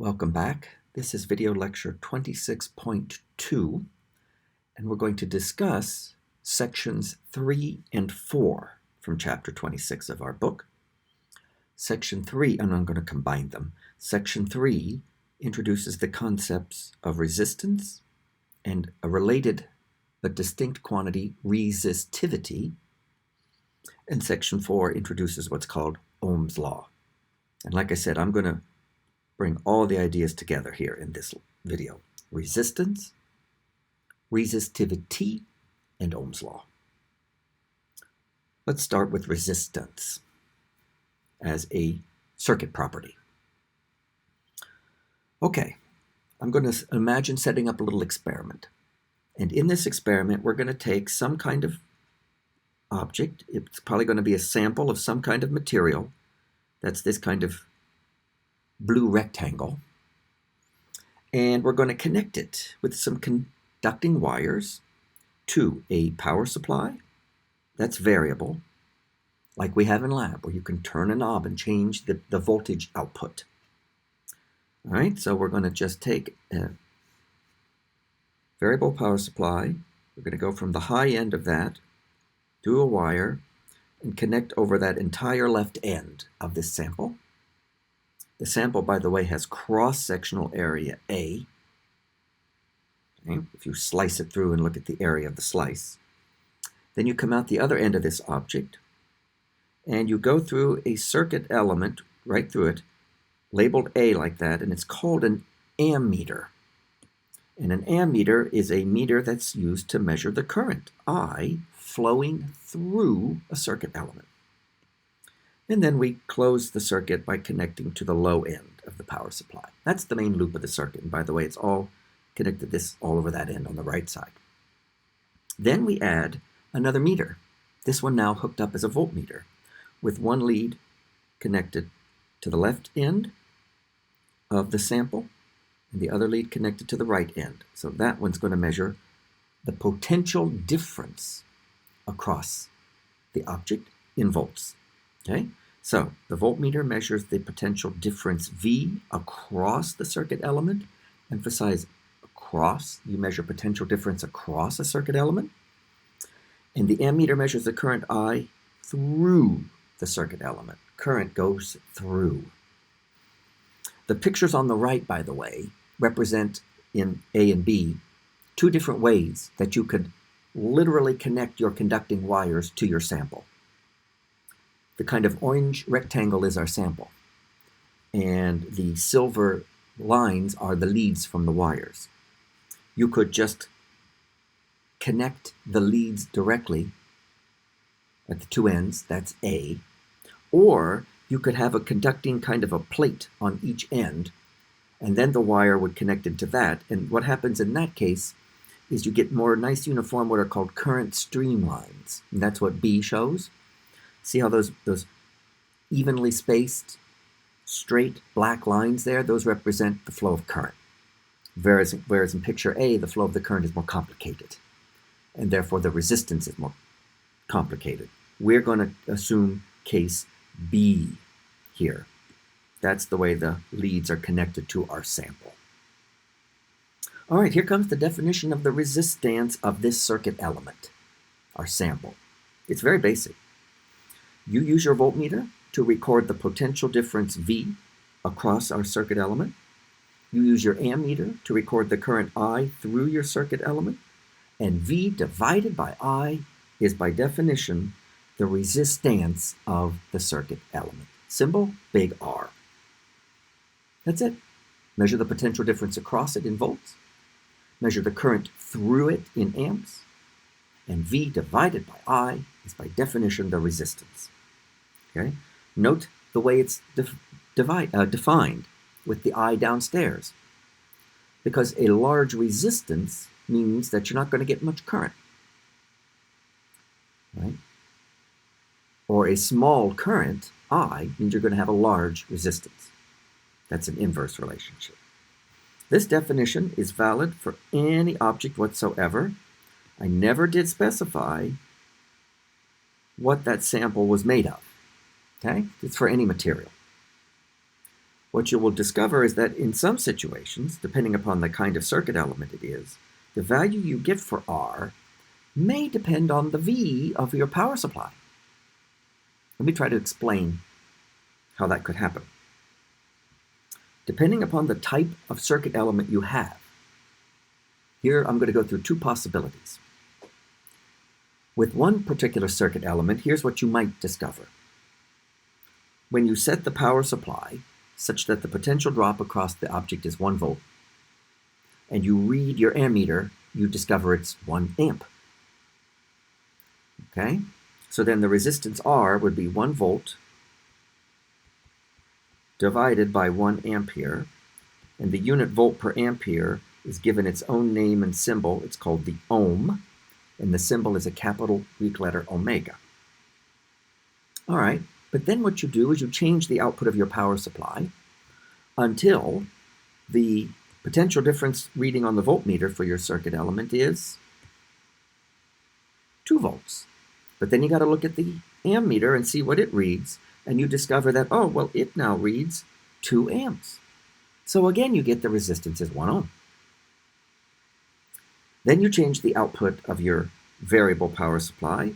Welcome back. This is video lecture 26.2, and we're going to discuss sections 3 and 4 from chapter 26 of our book. Section 3, and I'm going to combine them. Section 3 introduces the concepts of resistance and a related but distinct quantity, resistivity. And section 4 introduces what's called Ohm's law. And like I said, I'm going to bring all the ideas together here in this video. Resistance, resistivity, and Ohm's law. Let's start with resistance as a circuit property. Okay, I'm going to imagine setting up a little experiment. And in this experiment, we're going to take some kind of object. It's probably going to be a sample of some kind of material. That's this kind of blue rectangle, and we're going to connect it with some conducting wires to a power supply that's variable, like we have in lab, where you can turn a knob and change the voltage output. All right, so we're going to just take a variable power supply. We're going to go from the high end of that to a wire and connect over that entire left end of this sample. The sample, by the way, has cross-sectional area A. Okay? If you slice it through and look at the area of the slice. Then you come out the other end of this object, and you go through a circuit element, right through it, labeled A like that, and it's called an ammeter. And an ammeter is a meter that's used to measure the current, I, flowing through a circuit element. And then we close the circuit by connecting to the low end of the power supply. That's the main loop of the circuit. And by the way, it's all connected all over that end on the right side. Then we add another meter. This one now hooked up as a voltmeter with one lead connected to the left end of the sample and the other lead connected to the right end. So that one's going to measure the potential difference across the object in volts. Okay, so the voltmeter measures the potential difference V across the circuit element. Emphasize across. You measure potential difference across a circuit element. And the ammeter measures the current I through the circuit element. Current goes through. The pictures on the right, by the way, represent in A and B two different ways that you could literally connect your conducting wires to your sample. The kind of orange rectangle is our sample, and the silver lines are the leads from the wires. You could just connect the leads directly at the two ends, that's A, or you could have a conducting kind of a plate on each end, and then the wire would connect into that. And what happens in that case is you get more nice uniform what are called current streamlines, and that's what B shows. See how those evenly spaced, straight black lines there? Those represent the flow of current. Whereas in picture A, the flow of the current is more complicated, and therefore the resistance is more complicated. We're going to assume case B here. That's the way the leads are connected to our sample. All right, here comes the definition of the resistance of this circuit element, our sample. It's very basic. You use your voltmeter to record the potential difference V across our circuit element. You use your ammeter to record the current I through your circuit element. And V divided by I is by definition the resistance of the circuit element. Symbol, big R. That's it. Measure the potential difference across it in volts. Measure the current through it in amps. And V divided by I is by definition the resistance. Okay? Note the way it's defined with the I downstairs. Because a large resistance means that you're not going to get much current. Right? Or a small current, I, means you're going to have a large resistance. That's an inverse relationship. This definition is valid for any object whatsoever. I never did specify what that sample was made of. Okay? It's for any material. what you will discover is that in some situations, depending upon the kind of circuit element it is, the value you get for R may depend on the V of your power supply. Let me try to explain how that could happen. Depending upon the type of circuit element you have, here I'm going to go through two possibilities. With one particular circuit element, here's what you might discover. When you set the power supply such that the potential drop across the object is 1 volt, and you read your ammeter, you discover it's 1 amp. Okay? So then the resistance R would be 1 volt divided by 1 ampere, and the unit volt per ampere is given its own name and symbol. It's called the ohm, and the symbol is a capital Greek letter omega. All right, but then what you do is you change the output of your power supply until the potential difference reading on the voltmeter for your circuit element is 2 volts. But then you got to look at the ammeter and see what it reads, and you discover that, oh, well, it now reads 2 amps. So again, you get the resistance as 1 ohm. Then you change the output of your variable power supply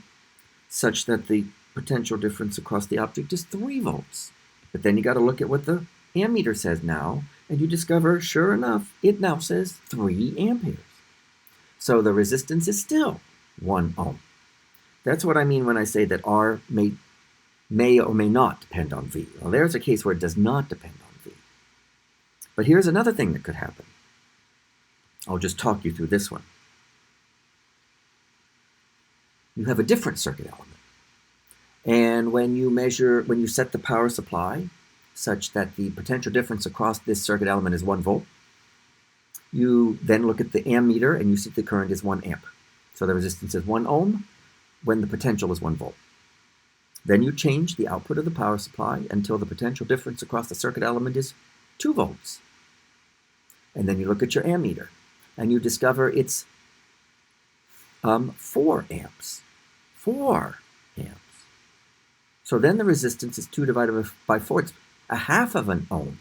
such that the potential difference across the object is 3 volts. But then you got to look at what the ammeter says now, and you discover, sure enough, it now says 3 amperes. So the resistance is still 1 ohm. That's what I mean when I say that R may or may not depend on V. Well, there's a case where it does not depend on V. But here's another thing that could happen. I'll just talk you through this one. You have a different circuit element. And when you set the power supply such that the potential difference across this circuit element is 1 volt, you then look at the ammeter and you see the current is 1 amp. So the resistance is 1 ohm when the potential is 1 volt. Then you change the output of the power supply until the potential difference across the circuit element is 2 volts. And then you look at your ammeter and you discover it's 4 amps. 4 amps. So then the resistance is 2 divided by 4. It's a half of an ohm.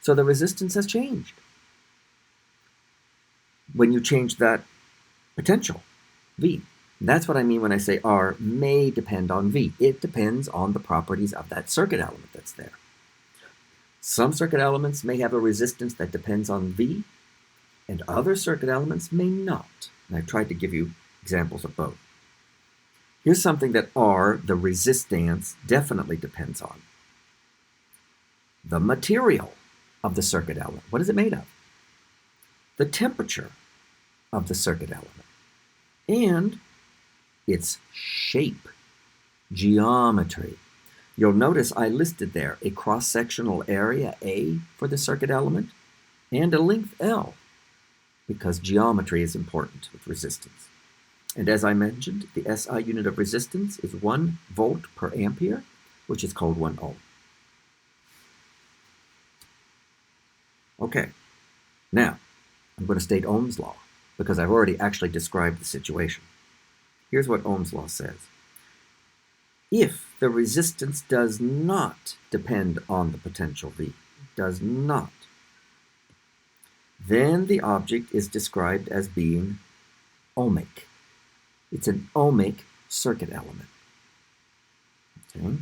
So the resistance has changed when you change that potential, V. That's what I mean when I say R may depend on V. It depends on the properties of that circuit element that's there. Some circuit elements may have a resistance that depends on V, and other circuit elements may not. And I've tried to give you examples of both. Here's something that R, the resistance, definitely depends on. The material of the circuit element. What is it made of? The temperature of the circuit element. And its shape, geometry. You'll notice I listed there a cross-sectional area A for the circuit element and a length L, because geometry is important with resistance. And as I mentioned, the SI unit of resistance is 1 volt per ampere, which is called 1 ohm. Okay, now I'm going to state Ohm's law because I've already actually described the situation. Here's what Ohm's law says. If the resistance does not depend on the potential V, does not, then the object is described as being ohmic. It's an ohmic circuit element. Okay?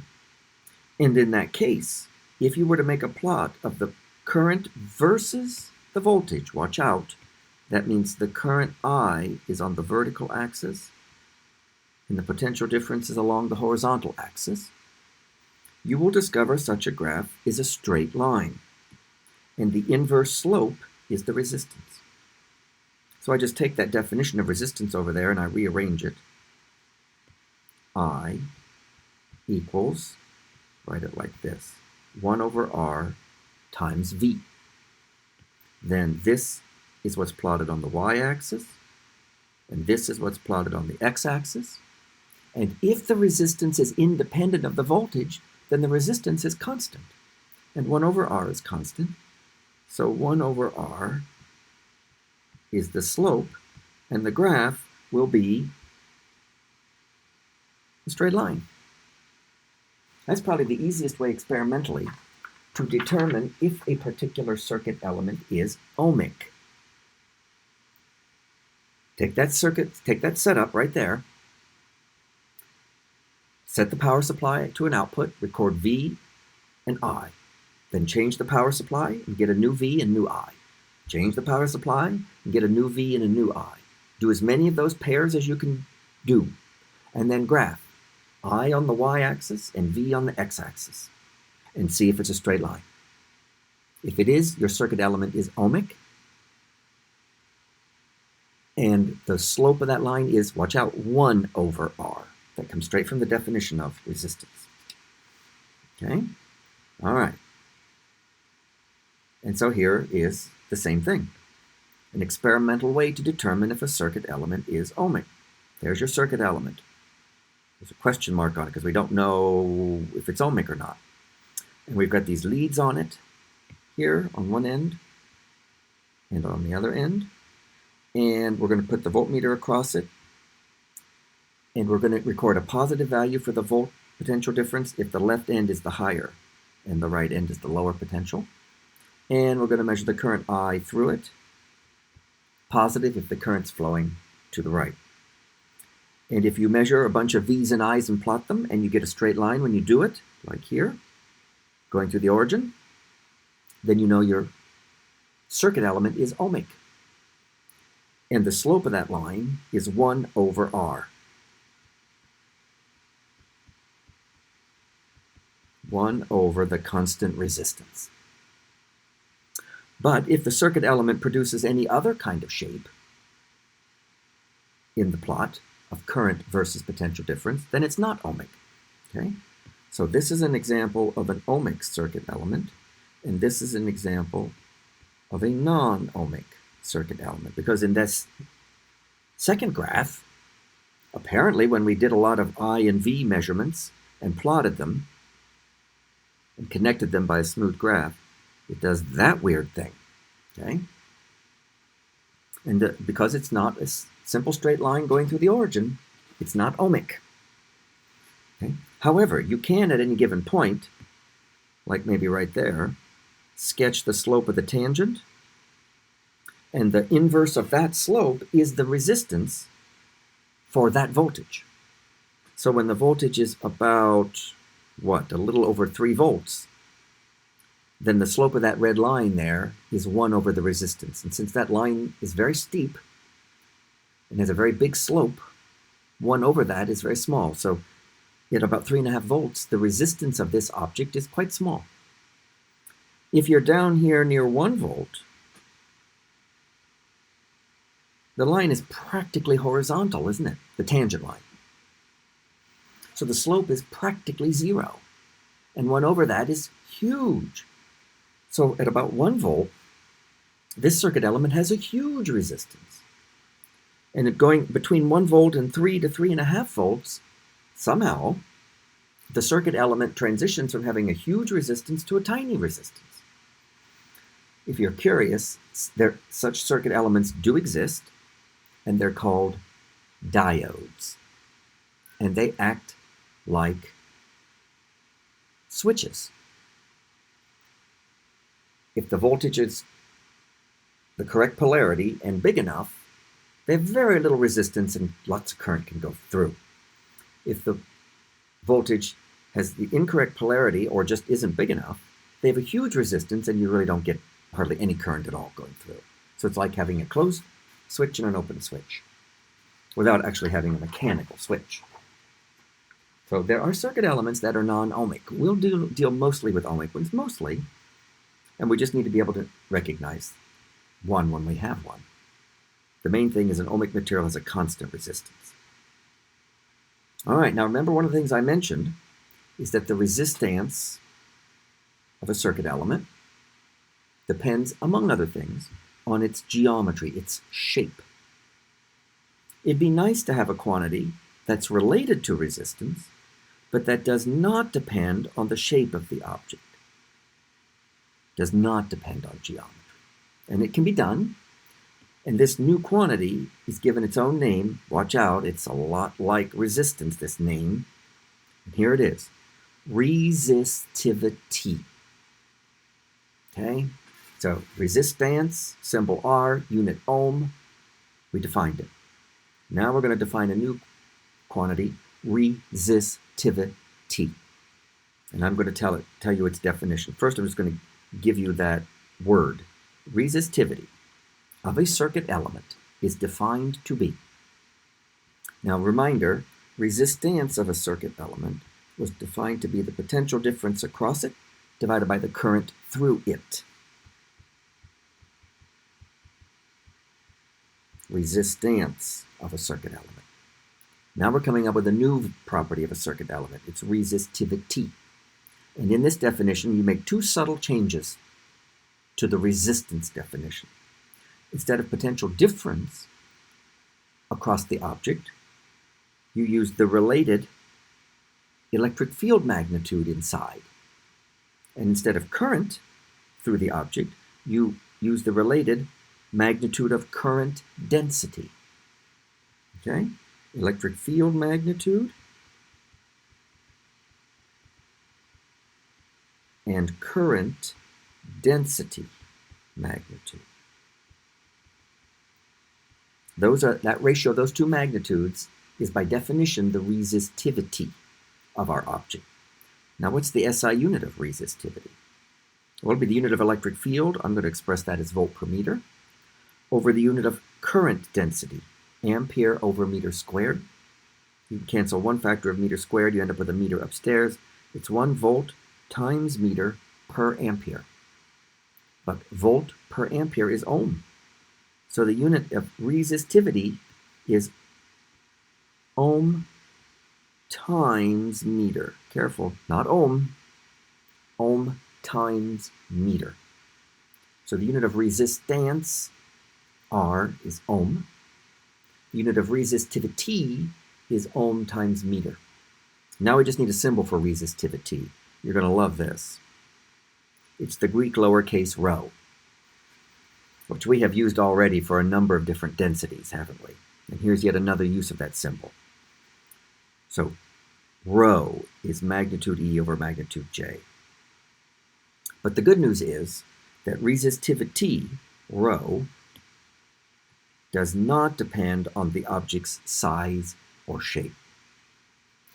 And in that case, if you were to make a plot of the current versus the voltage, watch out, that means the current I is on the vertical axis and the potential difference is along the horizontal axis, you will discover such a graph is a straight line, and the inverse slope is the resistance. So I just take that definition of resistance over there and I rearrange it. I equals, write it like this, 1 over R times V. Then this is what's plotted on the y-axis, and this is what's plotted on the x-axis. And if the resistance is independent of the voltage, then the resistance is constant. And 1 over R is constant. So 1 over R is the slope, and the graph will be a straight line. That's probably the easiest way experimentally to determine if a particular circuit element is ohmic. Take that setup right there, set the power supply to an output, record V and I, then change the power supply and get a new V and new I. Change the power supply and get a new V and a new I. Do as many of those pairs as you can do, and then graph I on the y-axis and V on the x-axis, and see if it's a straight line. If it is, your circuit element is ohmic, and the slope of that line is, watch out, 1 over R. That comes straight from the definition of resistance. Okay? All right. And so here is the same thing. An experimental way to determine if a circuit element is ohmic. There's your circuit element. There's a question mark on it because we don't know if it's ohmic or not. And we've got these leads on it here on one end and on the other end. And we're going to put the voltmeter across it. And we're going to record a positive value for the volt potential difference if the left end is the higher and the right end is the lower potential. And we're going to measure the current I through it. Positive if the current's flowing to the right. And if you measure a bunch of V's and I's and plot them, and you get a straight line when you do it, like here, going through the origin, then you know your circuit element is ohmic. And the slope of that line is 1 over R. 1 over the constant resistance. But if the circuit element produces any other kind of shape in the plot of current versus potential difference, then it's not ohmic. Okay? So this is an example of an ohmic circuit element, and this is an example of a non-ohmic circuit element. Because in this second graph, apparently when we did a lot of I and V measurements and plotted them and connected them by a smooth graph, it does that weird thing. Okay? And because it's not a simple straight line going through the origin, it's not ohmic. Okay? However, you can at any given point, like maybe right there, sketch the slope of the tangent, and the inverse of that slope is the resistance for that voltage. So when the voltage is about, a little over 3 volts, then the slope of that red line there is 1 over the resistance. And since that line is very steep and has a very big slope, 1 over that is very small. So at about 3.5 volts, the resistance of this object is quite small. If you're down here near 1 volt, the line is practically horizontal, isn't it? The tangent line. So the slope is practically 0. And 1 over that is huge. So at about 1 volt, this circuit element has a huge resistance. And going between 1 volt and 3 to 3.5 volts, somehow the circuit element transitions from having a huge resistance to a tiny resistance. If you're curious, such circuit elements do exist, and they're called diodes. And they act like switches. If the voltage is the correct polarity and big enough, they have very little resistance and lots of current can go through. If the voltage has the incorrect polarity or just isn't big enough, they have a huge resistance and you really don't get hardly any current at all going through. So it's like having a closed switch and an open switch without actually having a mechanical switch. So there are circuit elements that are non-ohmic. We'll deal mostly with ohmic ones, mostly, and we just need to be able to recognize one when we have one. The main thing is an ohmic material has a constant resistance. All right, now remember one of the things I mentioned is that the resistance of a circuit element depends, among other things, on its geometry, its shape. It'd be nice to have a quantity that's related to resistance, but that does not depend on the shape of the object. Does not depend on geometry. And it can be done. And this new quantity is given its own name. Watch out, it's a lot like resistance, this name. And here it is, resistivity. Okay, so resistance, symbol R, unit ohm, we defined it. Now we're going to define a new quantity, resistivity. And I'm going to tell you its definition. First, I'm just going to give you that word. Resistivity of a circuit element is defined to be. Now, reminder, resistance of a circuit element was defined to be the potential difference across it divided by the current through it. Resistance of a circuit element. Now we're coming up with a new property of a circuit element. It's resistivity. And in this definition, you make two subtle changes to the resistance definition. Instead of potential difference across the object, you use the related electric field magnitude inside. And instead of current through the object, you use the related magnitude of current density. Okay? Electric field magnitude and current density magnitude. That ratio of those two magnitudes is by definition the resistivity of our object. Now what's the SI unit of resistivity? Well, it'll be the unit of electric field. I'm going to express that as volt per meter over the unit of current density, ampere over meter squared. You cancel one factor of meter squared, you end up with a meter upstairs. It's 1 volt times meter per ampere. But volt per ampere is ohm. So the unit of resistivity is ohm times meter. Careful, not ohm. Ohm times meter. So the unit of resistance, R, is ohm. The unit of resistivity is ohm times meter. Now we just need a symbol for resistivity. You're going to love this. It's the Greek lowercase rho, which we have used already for a number of different densities, haven't we? And here's yet another use of that symbol. So rho is magnitude E over magnitude J. But the good news is that resistivity, rho, does not depend on the object's size or shape.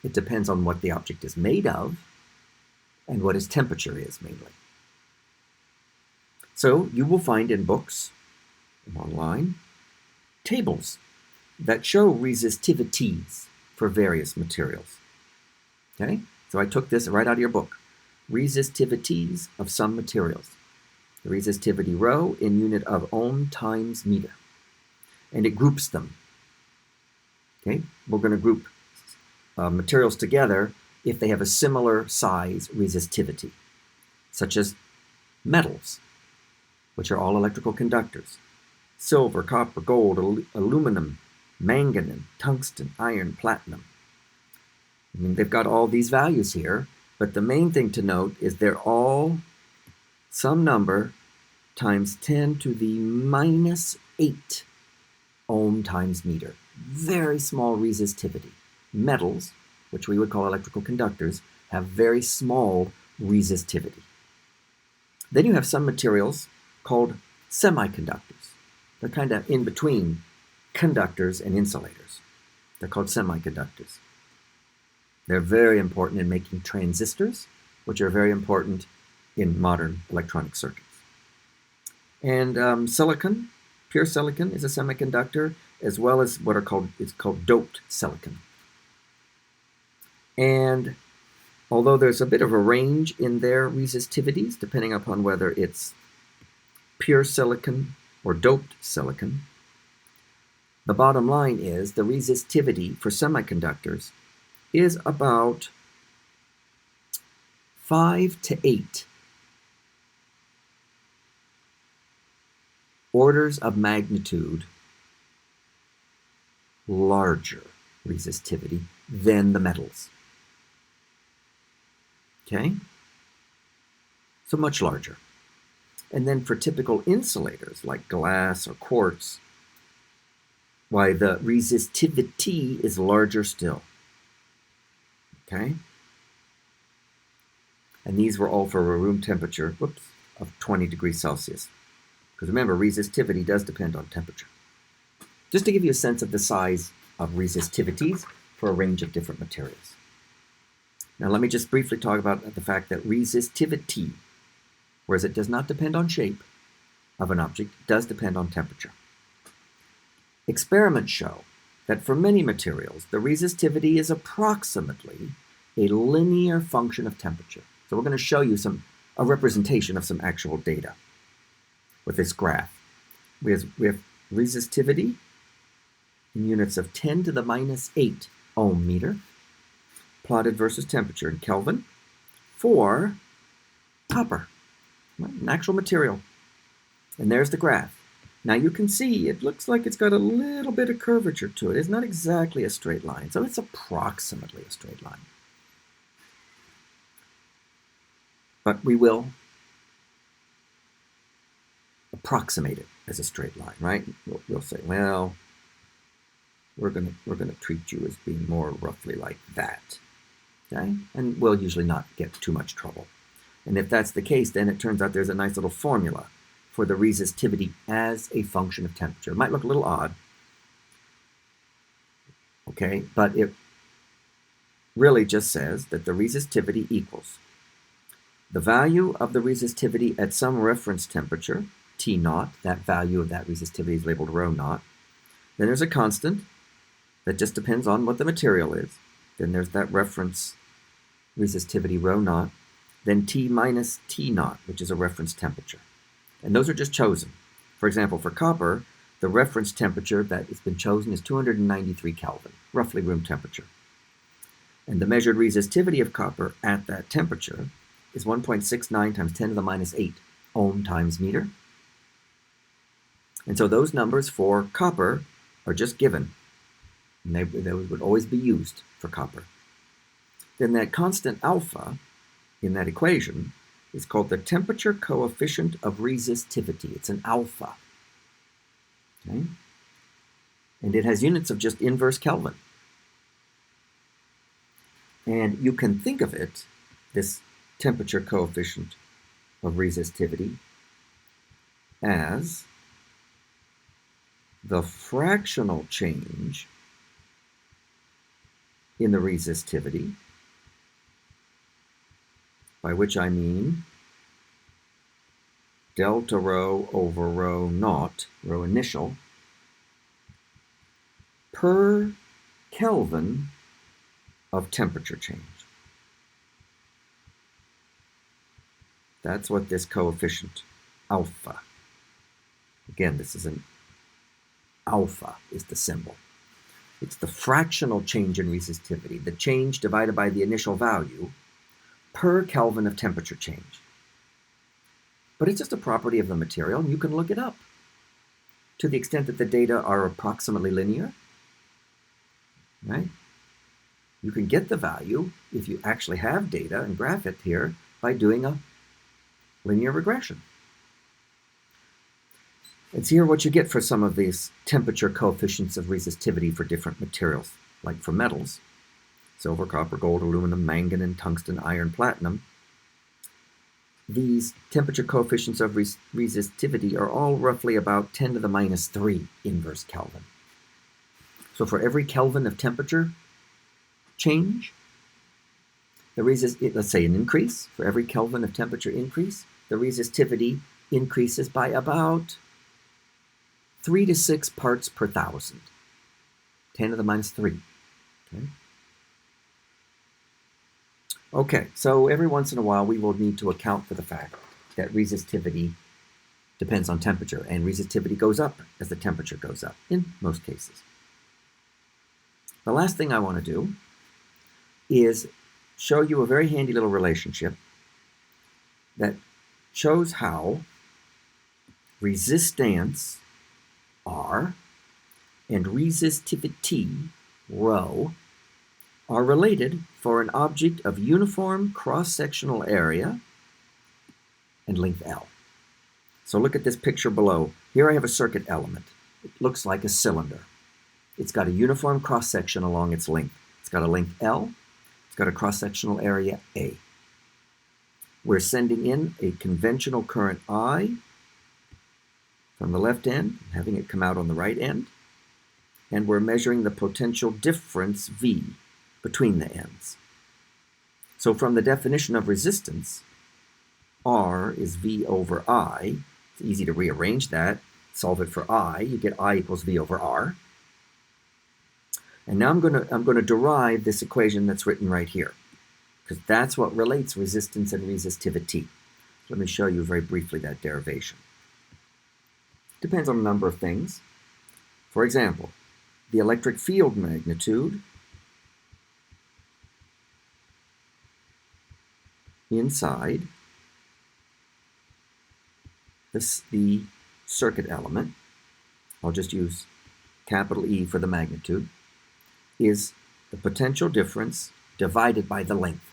It depends on what the object is made of and what its temperature is, mainly. So you will find in books and online tables that show resistivities for various materials. Okay? So I took this right out of your book. Resistivities of some materials. The resistivity rho in unit of ohm times meter. And it groups them. Okay? We're going to group materials together if they have a similar size resistivity, such as metals, which are all electrical conductors. Silver, copper, gold, aluminum, manganese, tungsten, iron, platinum. I mean, they've got all these values here, but the main thing to note is they're all some number times 10 to the minus 8 ohm times meter. Very small resistivity. Metals, which we would call electrical conductors, have very small resistivity. Then you have some materials called semiconductors. They're kind of in between conductors and insulators. They're called semiconductors. They're very important in making transistors, which are very important in modern electronic circuits. And silicon, pure silicon, is a semiconductor, as well as what it's called doped silicon. And although there's a bit of a range in their resistivities, depending upon whether it's pure silicon or doped silicon, the bottom line is the resistivity for semiconductors is about 5 to 8 orders of magnitude larger resistivity than the metals. Okay? So much larger. And then for typical insulators like glass or quartz, why the resistivity is larger still. Okay? And these were all for a room temperature. Whoops. of 20 degrees Celsius. Because remember, resistivity does depend on temperature. Just to give you a sense of the size of resistivities for a range of different materials. Now let me just briefly talk about the fact that resistivity, whereas it does not depend on shape of an object, does depend on temperature. Experiments show that for many materials, the resistivity is approximately a linear function of temperature. So we're going to show you a representation of some actual data with this graph. We have resistivity in units of 10 to the minus 8 ohm meter, plotted versus temperature in Kelvin, for copper, an actual material. And there's the graph. Now you can see it looks like it's got a little bit of curvature to it. It's not exactly a straight line, so it's approximately a straight line. But we will approximate it as a straight line, right? We'll say, well, we're gonna treat you as being more roughly like that, okay? And we'll usually not get too much trouble. And if that's the case, then it turns out there's a nice little formula for the resistivity as a function of temperature. It might look a little odd, okay? But it really just says that the resistivity equals the value of the resistivity at some reference temperature, T naught, that value of that resistivity is labeled rho naught. Then there's a constant that just depends on what the material is. Then there's that reference resistivity rho naught. Then T minus T naught, which is a reference temperature. And those are just chosen. For example, for copper, the reference temperature that has been chosen is 293 Kelvin, roughly room temperature. And the measured resistivity of copper at that temperature is 1.69 times 10 to the minus 8 ohm times meter. And so those numbers for copper are just given. And they would always be used for copper. Then that constant alpha in that equation is called the temperature coefficient of resistivity. It's an alpha. Okay? And it has units of just inverse Kelvin. And you can think of it, this temperature coefficient of resistivity, as the fractional change in the resistivity, by which I mean delta rho over rho naught, rho initial, per Kelvin of temperature change. That's what this coefficient alpha, again, this is an alpha is the symbol. It's the fractional change in resistivity, the change divided by the initial value per Kelvin of temperature change. But it's just a property of the material, and you can look it up. To the extent that the data are approximately linear, right? You can get the value if you actually have data and graph it here by doing a linear regression. It's here what you get for some of these temperature coefficients of resistivity for different materials, like for metals, silver, copper, gold, aluminum, manganese, tungsten, iron, platinum. These temperature coefficients of resistivity are all roughly about 10 to the minus 3 inverse Kelvin. So for every Kelvin of temperature change, let's say an increase, for every Kelvin of temperature increase, the resistivity increases by about 3 to 6 parts per thousand, 10 to the minus 3. Okay, so every once in a while we will need to account for the fact that resistivity depends on temperature, and resistivity goes up as the temperature goes up, in most cases. The last thing I want to do is show you a very handy little relationship that shows how resistance, R, and resistivity, rho, are related for an object of uniform cross-sectional area and length L. So look at this picture below. Here I have a circuit element. It looks like a cylinder. It's got a uniform cross-section along its length. It's got a length L. It's got a cross-sectional area A. We're sending in a conventional current I from the left end, having it come out on the right end, and we're measuring the potential difference V between the ends. So from the definition of resistance, R is V over I. It's easy to rearrange that, solve it for I. You get I equals V over R. And now I'm going to derive this equation that's written right here, because that's what relates resistance and resistivity. Let me show you very briefly that derivation. Depends on a number of things. For example, the electric field magnitude inside the circuit element, I'll just use capital E for the magnitude, is the potential difference divided by the length.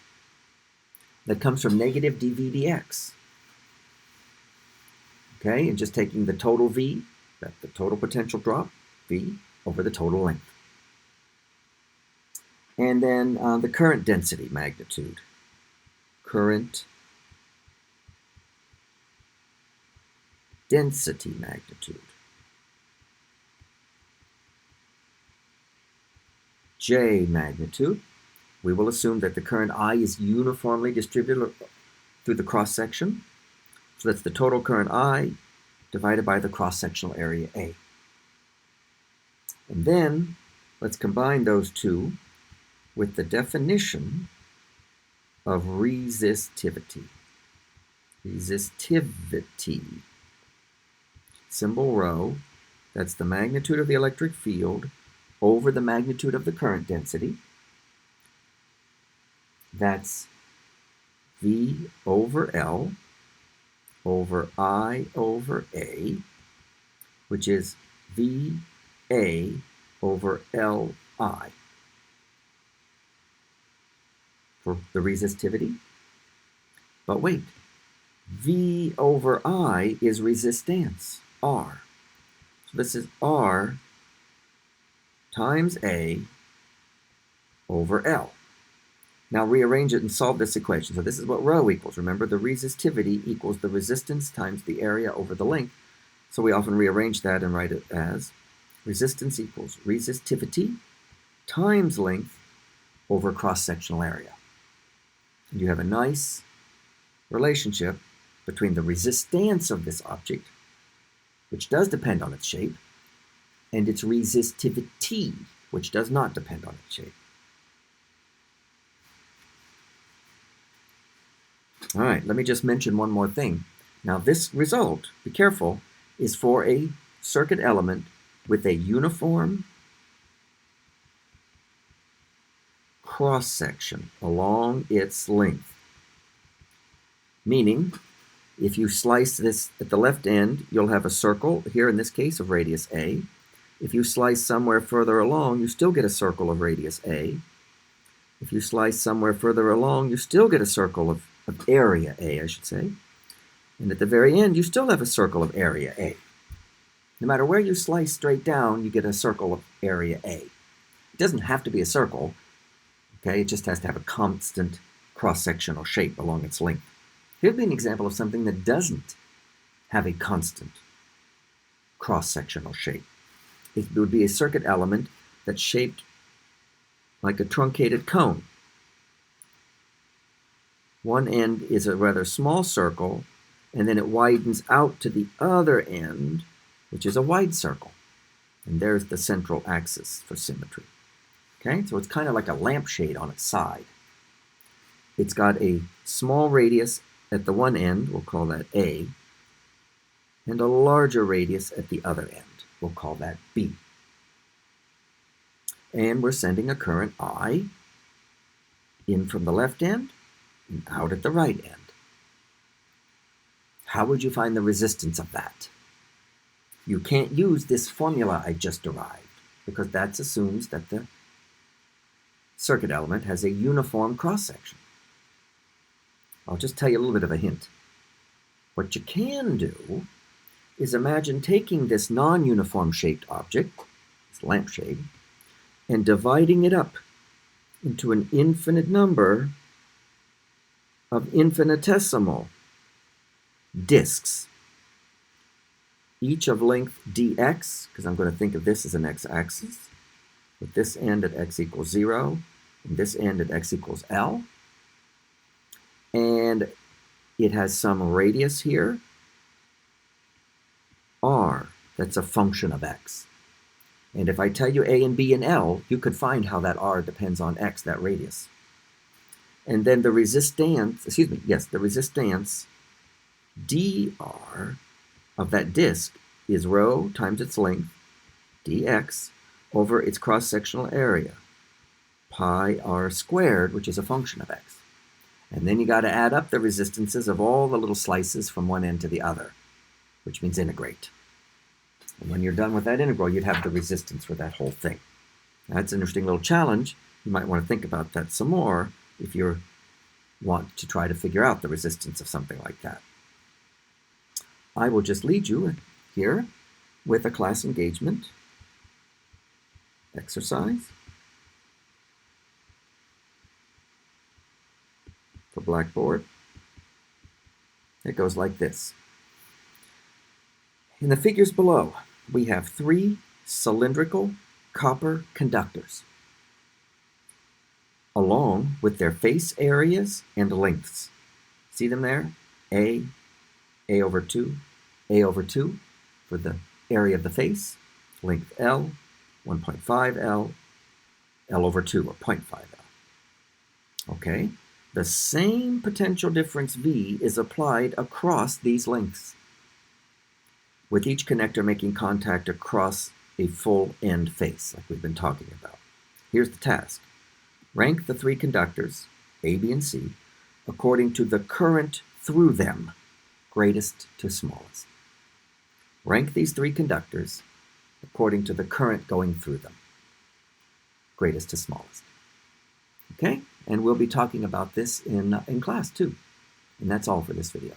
That comes from negative dV dx. Okay, and just taking the total V, that's the total potential drop, V, over the total length. And then the current density magnitude. Current density magnitude. J magnitude. We will assume that the current I is uniformly distributed through the cross-section. So that's the total current I divided by the cross-sectional area A. And then let's combine those two with the definition of resistivity. Resistivity. Symbol rho, that's the magnitude of the electric field over the magnitude of the current density. That's V over L over I over A, which is VA over LI for the resistivity. But wait, V over I is resistance, R. So this is R times A over L. Now rearrange it and solve this equation. So this is what rho equals. Remember, the resistivity equals the resistance times the area over the length. So we often rearrange that and write it as resistance equals resistivity times length over cross-sectional area. And you have a nice relationship between the resistance of this object, which does depend on its shape, and its resistivity, which does not depend on its shape. All right, let me just mention one more thing. Now this result, be careful, is for a circuit element with a uniform cross-section along its length. Meaning, if you slice this at the left end, you'll have a circle, here in this case of radius A. If you slice somewhere further along, you still get a circle of radius A. If you slice somewhere further along, you still get a circle of area A, I should say. And at the very end, you still have a circle of area A. No matter where you slice straight down, you get a circle of area A. It doesn't have to be a circle, okay? It just has to have a constant cross-sectional shape along its length. Here'd be an example of something that doesn't have a constant cross-sectional shape. It would be a circuit element that's shaped like a truncated cone. One end is a rather small circle, and then it widens out to the other end, which is a wide circle. And there's the central axis for symmetry. Okay, so it's kind of like a lampshade on its side. It's got a small radius at the one end, we'll call that A, and a larger radius at the other end, we'll call that B. And we're sending a current I in from the left end and out at the right end. How would you find the resistance of that? You can't use this formula I just derived, because that assumes that the circuit element has a uniform cross-section. I'll just tell you a little bit of a hint. What you can do is imagine taking this non-uniform shaped object, this lampshade, and dividing it up into an infinite number of infinitesimal disks, each of length dx, because I'm going to think of this as an x-axis, with this end at x equals 0, and this end at x equals L. And it has some radius here, r, that's a function of x. And if I tell you a and b and L, you could find how that r depends on x, that radius. And then the resistance, the resistance dr of that disk is rho times its length, dx, over its cross-sectional area, pi r squared, which is a function of x. And then you got to add up the resistances of all the little slices from one end to the other, which means integrate. And when you're done with that integral, you'd have the resistance for that whole thing. That's an interesting little challenge. You might want to think about that some more if you want to try to figure out the resistance of something like that. I will just lead you here with a class engagement exercise for Blackboard. It goes like this. In the figures below, we have 3 cylindrical copper conductors along with their face areas and lengths. See them there? A over 2, A over 2 for the area of the face, length L, 1.5 L, L over 2, or 0.5 L. Okay, the same potential difference V is applied across these lengths, with each connector making contact across a full end face, like we've been talking about. Here's the task. Rank the 3 conductors, A, B, and C, according to the current through them, greatest to smallest. Rank these 3 conductors according to the current going through them, greatest to smallest. Okay? And we'll be talking about this in class too. And that's all for this video.